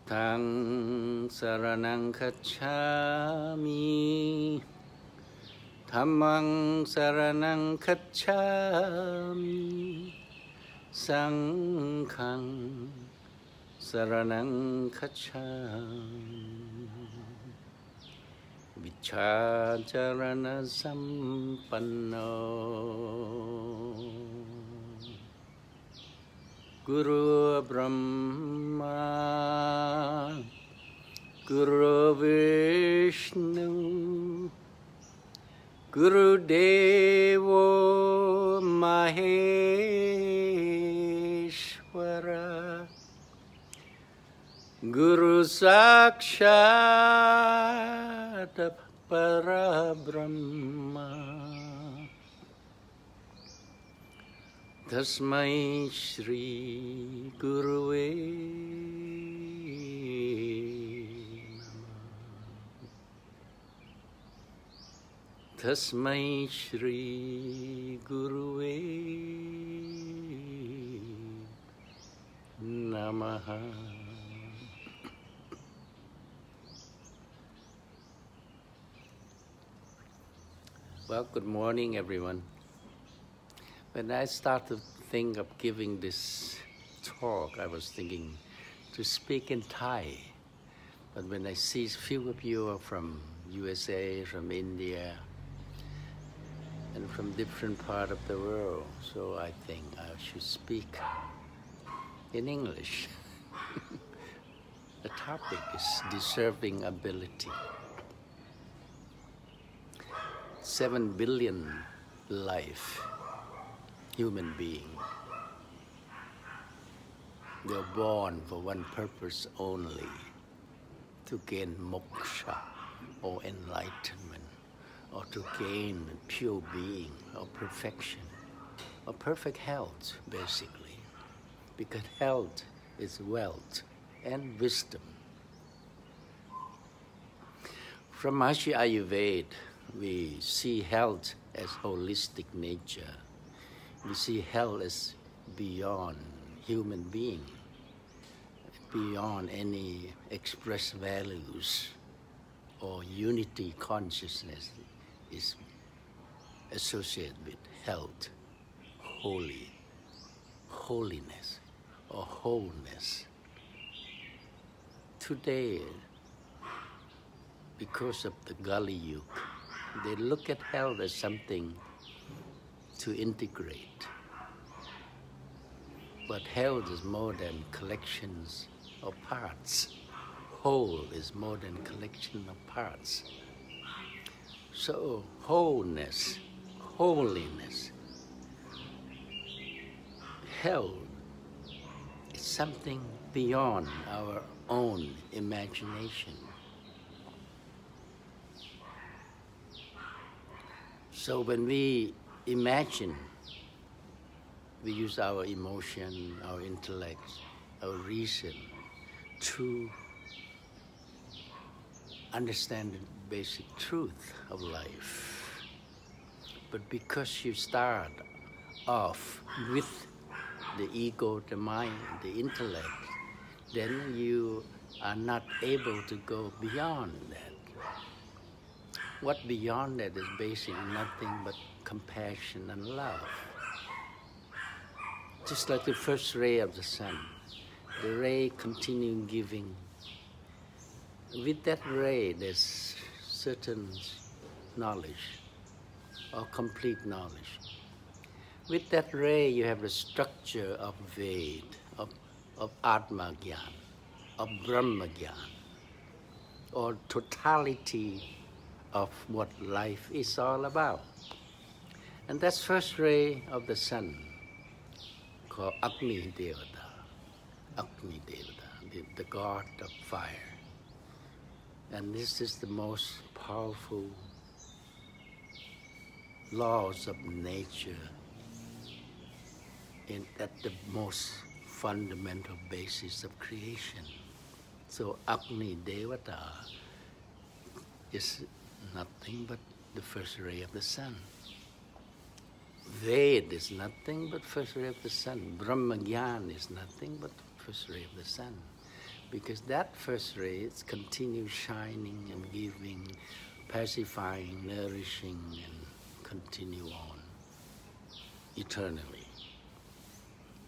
Buddhaṃ saraṇaṃ gacchāmi Dhammaṃ saraṇaṃ gacchāmi Saṅghaṃ saraṇaṃ gacchāmi Vicchācarana sampanno Guru Brahma Guru Vishnu Guru Devo Maheshwara Guru Sakshat Parabrahma Tasmai Shri Guruve Namah. Tasmai Shri Guruve Namaha. Well, good morning, everyone. When I started to think of giving this talk, I was thinking to speak in Thai. But when I see a few of you are from USA, from India, and from different parts of the world, so I think I should speak in English. The topic is deserving ability. 7 billion life. Human being. They're born for one purpose only, to gain moksha or enlightenment, or to gain pure being or perfection, or perfect health, basically. Because health is wealth and wisdom. From Maharishi Ayurveda, we see health as holistic nature. We see health as beyond human being, beyond any expressed values or unity consciousness is associated with health, holiness or wholeness. Today, because of the Kali Yuga, they look at health as something to integrate. But health is more than collections of parts. Whole is more than collection of parts. So wholeness, holiness, health is something beyond our own imagination. So when we imagine, we use our emotion, our intellect, our reason to understand the basic truth of life. But because you start off with the ego, the mind, the intellect, then you are not able to go beyond that. What beyond that is basically nothing but compassion and love. Just like the first ray of the sun, the ray continues giving. With that ray, there's certain knowledge or complete knowledge. With that ray, you have the structure of Ved, of Atma Gyan, of Brahma Gyan, or totality of what life is all about. And that's first ray of the sun, called Agni Devata, the god of fire. And this is the most powerful laws of nature at the most fundamental basis of creation. So Agni Devata is nothing but the first ray of the sun. Ved is nothing but first ray of the sun. Brahma Gyan is nothing but first ray of the sun. because that first ray is continues shining and giving, pacifying, nourishing, and continue on eternally.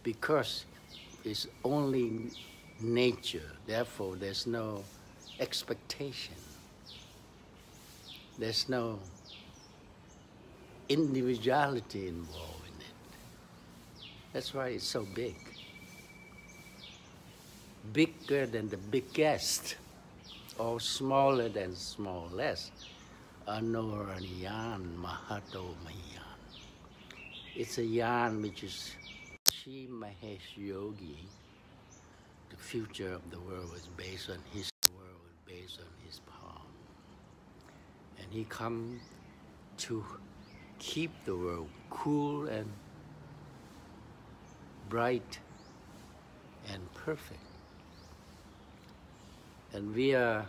Because it's only nature, therefore there's no expectation. There's no individuality involved in it. That's why it's so big. Bigger than the biggest, or smaller than smallest. Anoraniyan Mahato Mayan. It's a yarn which is Shi Mahesh Yogi. The future of the world is based on his world, based on his palm. And he come to keep the world cool and bright and perfect. And we are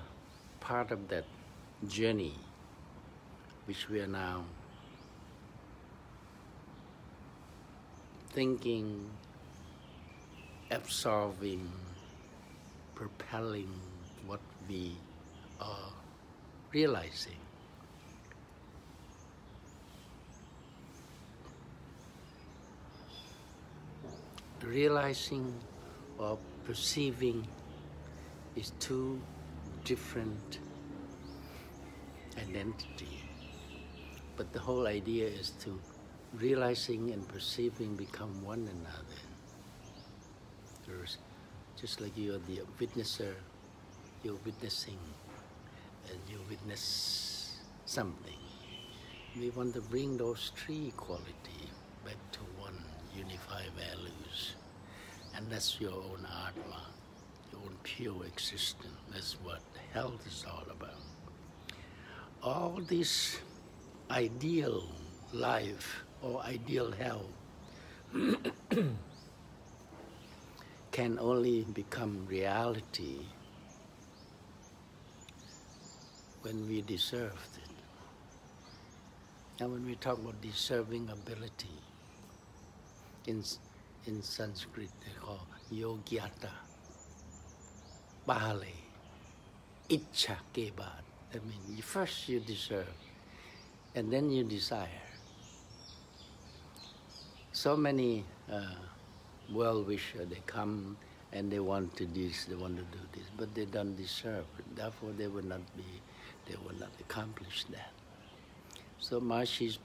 part of that journey, which we are now thinking, absorbing, propelling what we are realizing. Realizing or perceiving is two different identities. But the whole idea is to realizing and perceiving become one another. There's, just like you are the witnesser, you're witnessing and you witness something. We want to bring those three qualities back to one unified values. And that's your own Atma, your own pure existence. That's what health is all about. All this ideal life or ideal health can only become reality when we deserve it. And when we talk about deserving ability, in Sanskrit they call yogyata, Pali, Ichha Kebat. That means first you deserve, and then you desire. So many well-wishers, they come and they want to this, they want to do this, but they don't deserve it. Therefore, they will not accomplish that. So Mahashi's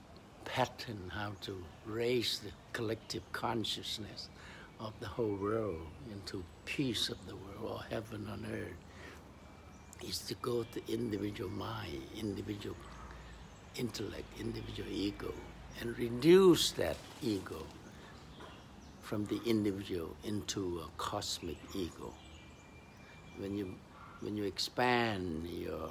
pattern how to raise the collective consciousness of the whole world into peace of the world, or heaven on earth, is to go to individual mind, individual intellect, individual ego, and reduce that ego from the individual into a cosmic ego. When you expand your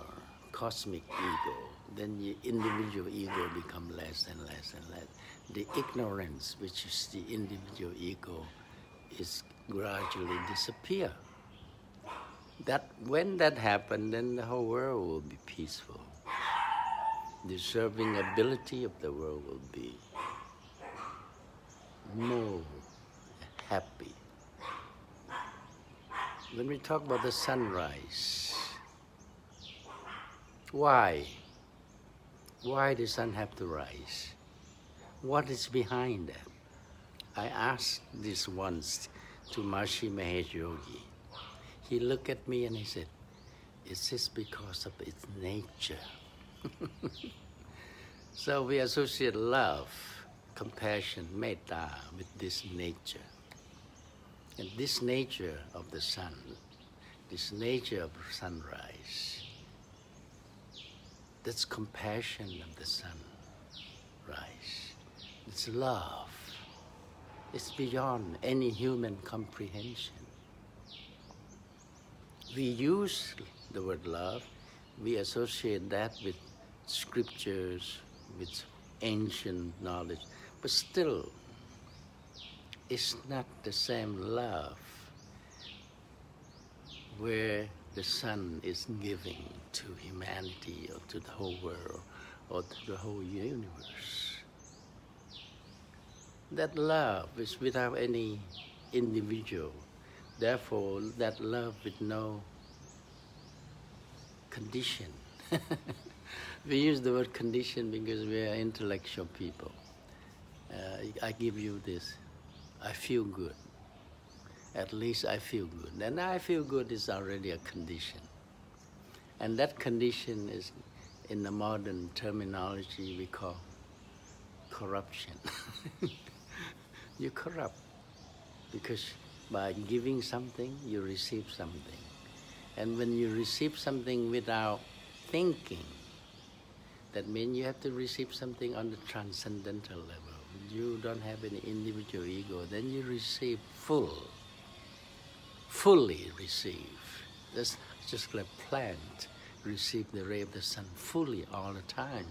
cosmic ego, then your individual ego become less and less and less. The ignorance, which is the individual ego, is gradually disappear. That when that happens, then the whole world will be peaceful. The serving ability of the world will be more happy. When we talk about the sunrise, why the sun have to rise? What is behind that? I asked this once to Maharishi Mahesh Yogi. He looked at me and he said, "It's just because of its nature." So we associate love, compassion, metta with this nature. And this nature of the sun, this nature of sunrise, that's compassion of the sunrise. It's love. It's beyond any human comprehension. We use the word love, we associate that with scriptures, with ancient knowledge, but still, it's not the same love where the sun is giving to humanity or to the whole world or to the whole universe. That love is without any individual. Therefore, that love with no condition. We use the word condition because we are intellectual people. I give you this, I feel good. At least I feel good. And I feel good is already a condition. And that condition is, in the modern terminology, we call corruption. You corrupt because by giving something, you receive something. And when you receive something without thinking, that means you have to receive something on the transcendental level. You don't have any individual ego. Then you receive fully receive. That's just like plant receive the ray of the sun fully all the time.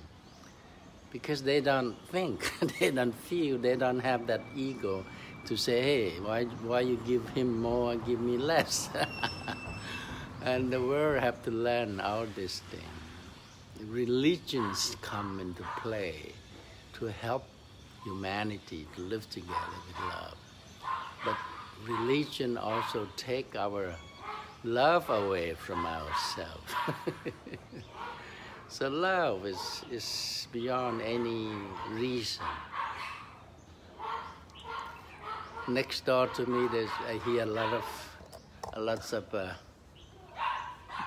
Because they don't think, they don't feel, they don't have that ego to say, hey, why you give him more and give me less? And the world have to learn all these things. Religions come into play to help humanity to live together with love. But religion also take our love away from ourselves. So love is beyond any reason. Next door to me, I hear lots of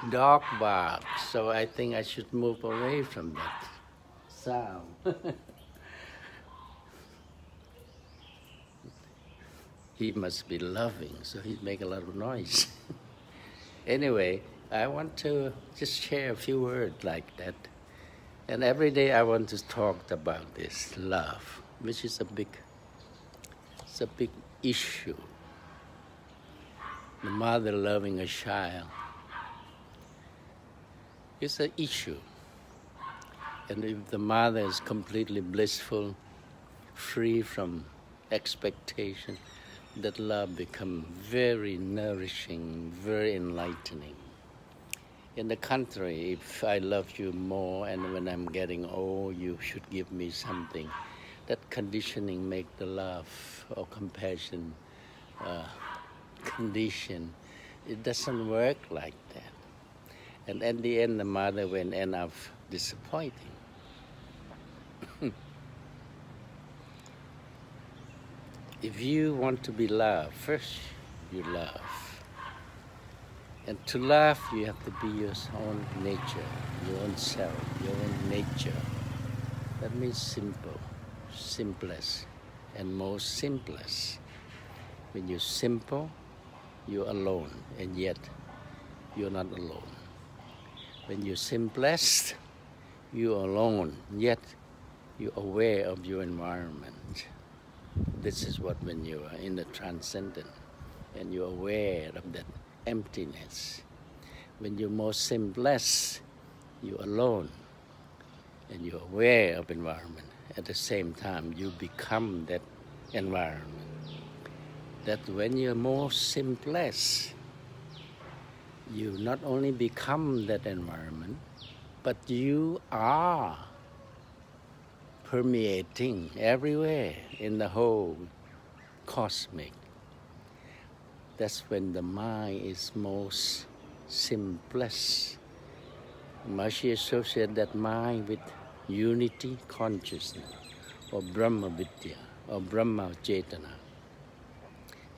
dog barks. So I think I should move away from that sound. He must be loving, so he make a lot of noise. Anyway, I want to just share a few words like that. And every day I want to talk about this love, which is a big issue. The mother loving a child is an issue. And if the mother is completely blissful, free from expectation, that love becomes very nourishing, very enlightening. In the country, if I love you more and when I'm getting old, you should give me something, that conditioning make the love or compassion condition. It doesn't work like that. And at the end, the mother will end up disappointing. If you want to be loved, first you love. And to love, you have to be your own nature, your own self, your own nature. That means simple, simplest, and most simplest. When you're simple, you're alone, and yet you're not alone. When you're simplest, you're alone, yet you're aware of your environment. This is what when you are in the transcendent and you're aware of that emptiness. When you're more simplest, you're alone and you're aware of environment. At the same time, you become that environment. That when you're more simplest, you not only become that environment, but you are permeating everywhere in the whole cosmic. That's when the mind is most simplest. Mahasi associated that mind with unity consciousness, or Brahma Vidya, or Brahma Chetana.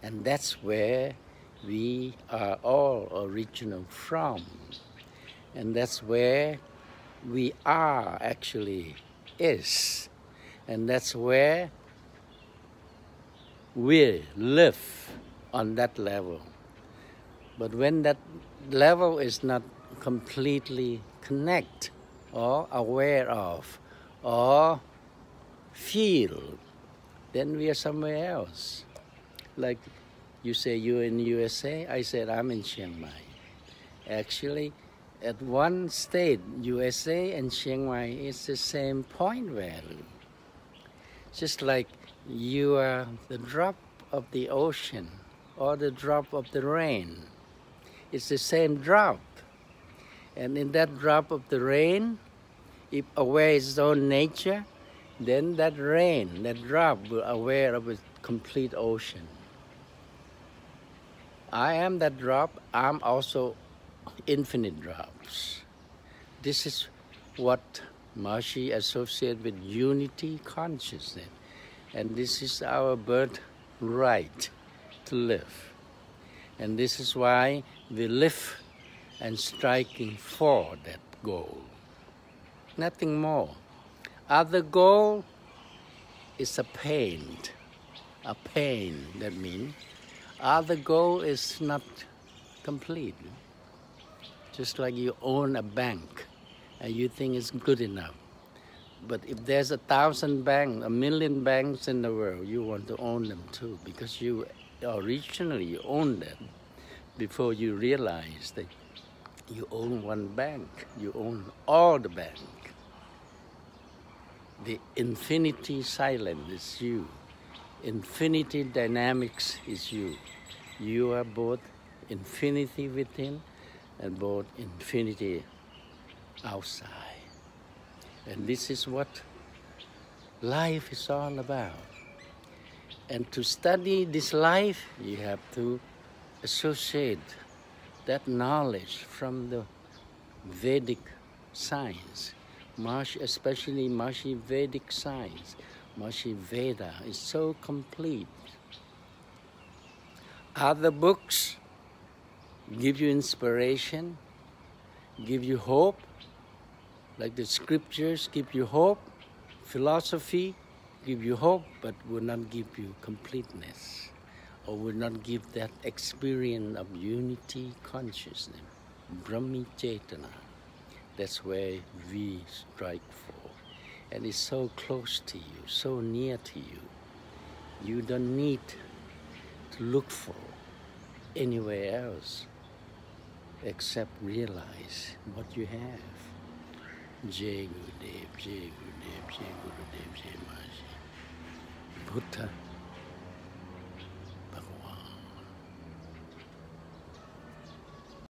And that's where we are all original from. And that's where we are actually is. And that's where we live on that level. But when that level is not completely connect or aware of or feel, then we are somewhere else. Like you say you're in USA, I said I'm in Chiang Mai. Actually, at one state, USA and Chiang Mai is the same point value. Just like you are the drop of the ocean or the drop of the rain. It's the same drop. And in that drop of the rain, if aware its own nature, then that rain, that drop will aware of its complete ocean. I am that drop, I'm also infinite drops. This is what Maharishi associates with unity consciousness. And this is our birthright to live. And this is why we live and striking for that goal. Nothing more. Other goal is a pain. A pain, that means. Other goal is not complete. Just like you own a bank and you think it's good enough. But if there's 1,000 banks, 1,000,000 banks in the world, you want to own them too, because you originally owned them before you realize that you own one bank. You own all the bank. The infinity silence is you. Infinity dynamics is you. You are both infinity within and both infinity outside. And this is what life is all about. And to study this life, you have to associate that knowledge from the Vedic science, especially Maharishi Vedic science. Maharishi Veda is so complete. Other books give you inspiration, give you hope, like the scriptures give you hope, philosophy give you hope, but will not give you completeness, or will not give that experience of unity consciousness, Brahmi Chetana. That's where we strike for. And it's so close to you, so near to you. You don't need to look for anywhere else except realize what you have. Jai Gurudev, Jai Gurudev, Jai Gurudev, Jai Maharishi. Buddha